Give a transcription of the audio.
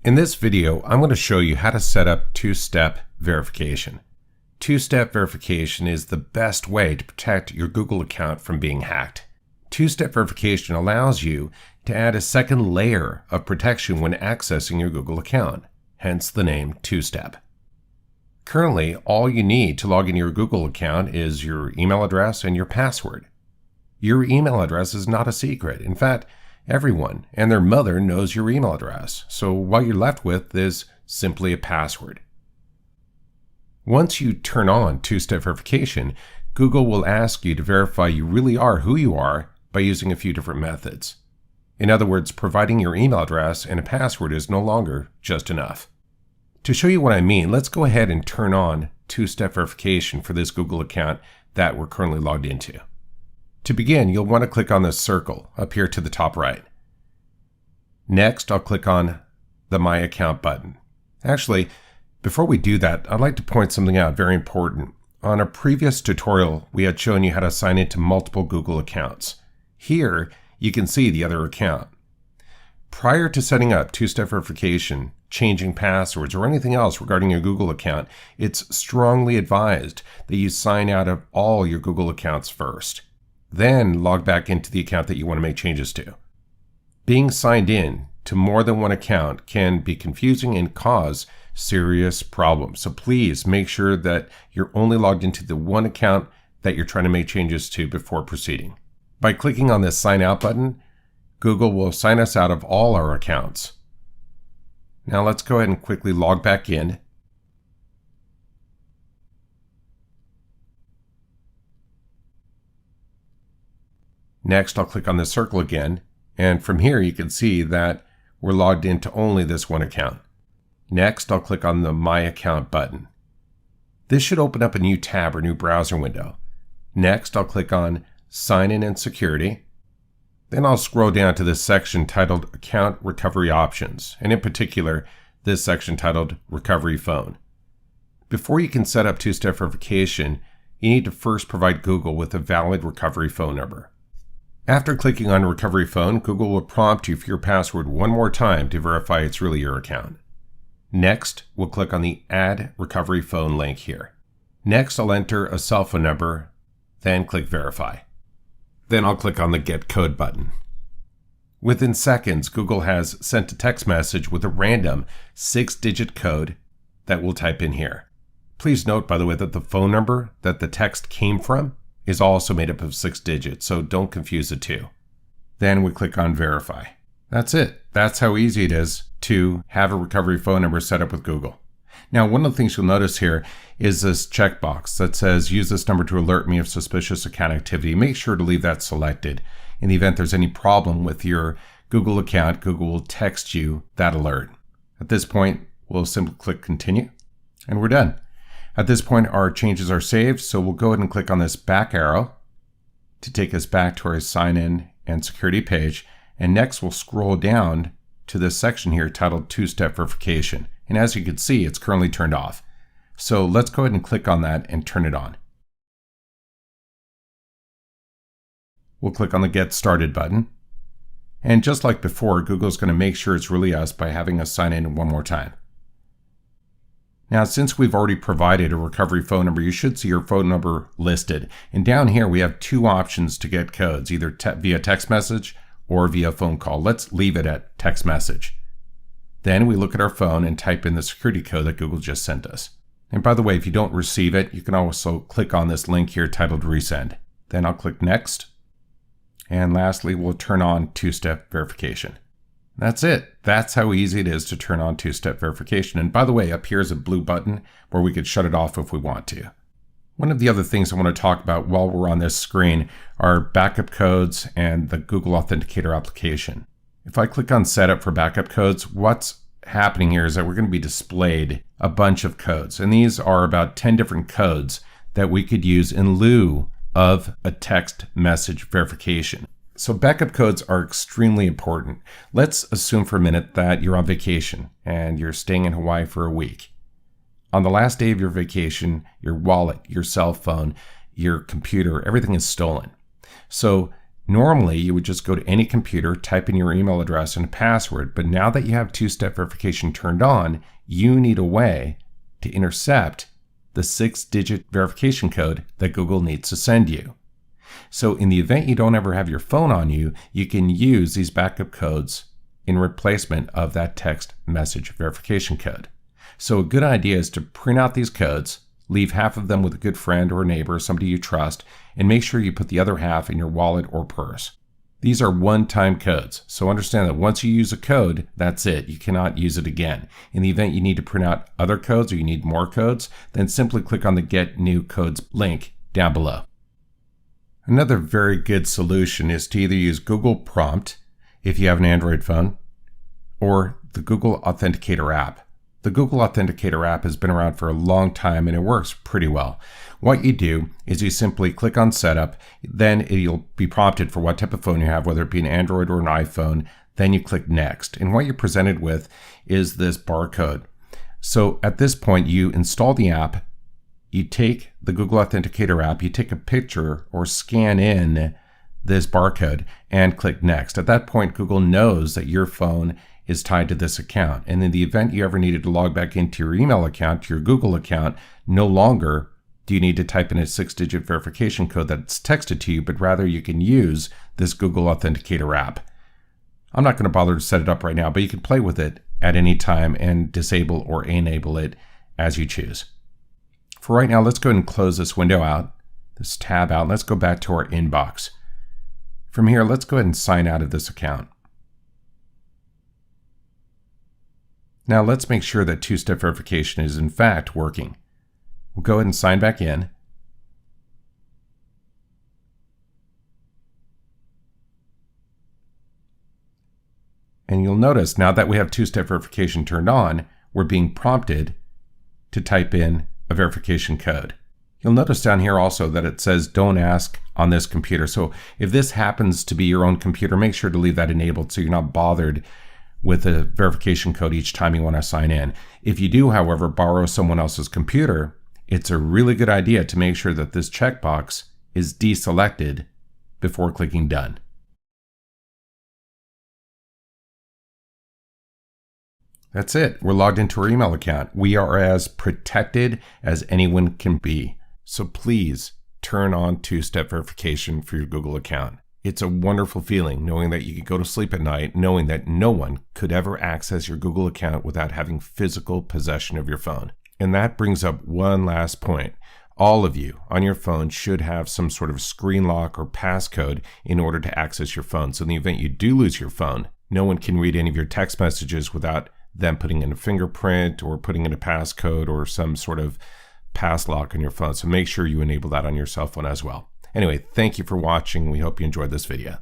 In this video, I'm going to show you how to set up two-step verification. Two-step verification is the best way to protect your Google account from being hacked. Two-step verification allows you to add a second layer of protection when accessing your Google account, hence the name two-step. Currently, all you need to log into your Google account is your email address and your password. Your email address is not a secret. In fact, everyone and their mother knows your email address, so what you're left with is simply a password. Once you turn on two-step verification, Google will ask you to verify you really are who you are by using a few different methods. In other words, providing your email address and a password is no longer just enough. To show you what I mean, let's go ahead and turn on two-step verification for this Google account that we're currently logged into. To begin, you'll want to click on this circle up here to the top right. Next, I'll click on the My Account button. Actually, before we do that, I'd like to point something out very important. On a previous tutorial, we had shown you how to sign into multiple Google accounts. Here, you can see the other account. Prior to setting up two-step verification, changing passwords, or anything else regarding your Google account, it's strongly advised that you sign out of all your Google accounts first. Then log back into the account that you want to make changes to. Being signed in to more than one account can be confusing and cause serious problems. So please make sure that you're only logged into the one account that you're trying to make changes to before proceeding. By clicking on this sign out button, Google will sign us out of all our accounts. Now let's go ahead and quickly log back in. Next, I'll click on the circle again, and from here you can see that we're logged into only this one account. Next, I'll click on the My Account button. This should open up a new tab or new browser window. Next, I'll click on Sign In and Security. Then I'll scroll down to this section titled Account Recovery Options, and in particular, this section titled Recovery Phone. Before you can set up two-step verification, you need to first provide Google with a valid recovery phone number. After clicking on Recovery Phone, Google will prompt you for your password one more time to verify it's really your account. Next, we'll click on the Add Recovery Phone link here. Next, I'll enter a cell phone number, then click Verify. Then I'll click on the Get Code button. Within seconds, Google has sent a text message with a random 6-digit code that we'll type in here. Please note, by the way, that the phone number that the text came from is also made up of 6 digits, so don't confuse the two. Then we click on Verify. That's it. That's how easy it is to have a recovery phone number set up with Google. Now, one of the things you'll notice here is this checkbox that says, use this number to alert me of suspicious account activity. Make sure to leave that selected. In the event there's any problem with your Google account, Google will text you that alert. At this point, we'll simply click Continue, and we're done. At this point, our changes are saved, so we'll go ahead and click on this back arrow to take us back to our sign in and security page. And next, we'll scroll down to this section here titled Two-Step Verification. And as you can see, it's currently turned off. So let's go ahead and click on that and turn it on. We'll click on the Get Started button. And just like before, Google's going to make sure it's really us by having us sign in one more time. Now, since we've already provided a recovery phone number, you should see your phone number listed. And down here, we have two options to get codes, either via text message or via phone call. Let's leave it at text message. Then we look at our phone and type in the security code that Google just sent us. And by the way, if you don't receive it, you can also click on this link here titled Resend. Then I'll click Next. And lastly, we'll turn on two-step verification. That's it. That's how easy it is to turn on two-step verification. And by the way, up here is a blue button where we could shut it off if we want to. One of the other things I want to talk about while we're on this screen are backup codes and the Google Authenticator application. If I click on Setup for backup codes, what's happening here is that we're going to be displayed a bunch of codes. And these are about 10 different codes that we could use in lieu of a text message verification. So backup codes are extremely important. Let's assume for a minute that you're on vacation and you're staying in Hawaii for a week. On the last day of your vacation, your wallet, your cell phone, your computer, everything is stolen. So Normally, you would just go to any computer, type in your email address and a password, but now that you have two-step verification turned on, you need a way to intercept the 6-digit verification code that Google needs to send you. So in the event you don't ever have your phone on you, you can use these backup codes in replacement of that text message verification code. So a good idea is to print out these codes, leave half of them with a good friend or a neighbor, somebody you trust, and make sure you put the other half in your wallet or purse. These are one-time codes, so understand that once you use a code, that's it. You cannot use it again. In the event you need to print out other codes or you need more codes, then simply click on the Get New Codes link down below. Another very good solution is to either use Google Prompt if you have an Android phone, or the Google Authenticator app. The Google Authenticator app has been around for a long time and it works pretty well. What you do is you simply click on Setup, then you'll be prompted for what type of phone you have, whether it be an Android or an iPhone. Then you click Next. And what you're presented with is this barcode. So at this point, you install the app, you take the Google Authenticator app, you take a picture or scan in this barcode and click Next. At that point, Google knows that your phone is tied to this account. And in the event you ever needed to log back into your email account, to your Google account, no longer do you need to type in a 6-digit verification code that's texted to you, but rather you can use this Google Authenticator app. I'm not going to bother to set it up right now, but you can play with it at any time and disable or enable it as you choose. For right now, let's go ahead and close this window out, this tab out, and let's go back to our inbox. From here, let's go ahead and sign out of this account. Now let's make sure that two-step verification is in fact working. We'll go ahead and sign back in. And you'll notice now that we have two-step verification turned on, we're being prompted to type in a verification code. You'll notice down here also that it says don't ask on this computer. So if this happens to be your own computer, make sure to leave that enabled so you're not bothered with a verification code each time you want to sign in. If you do, however, borrow someone else's computer, it's a really good idea to make sure that this checkbox is deselected before clicking done. That's it. We're logged into our email account. We are as protected as anyone can be. So please turn on two-step verification for your Google account. It's a wonderful feeling knowing that you can go to sleep at night knowing that no one could ever access your Google account without having physical possession of your phone. And that brings up one last point. All of you on your phone should have some sort of screen lock or passcode in order to access your phone. So in the event you do lose your phone, no one can read any of your text messages without them putting in a fingerprint or putting in a passcode or some sort of pass lock on your phone. So make sure you enable that on your cell phone as well. Anyway, thank you for watching. We hope you enjoyed this video.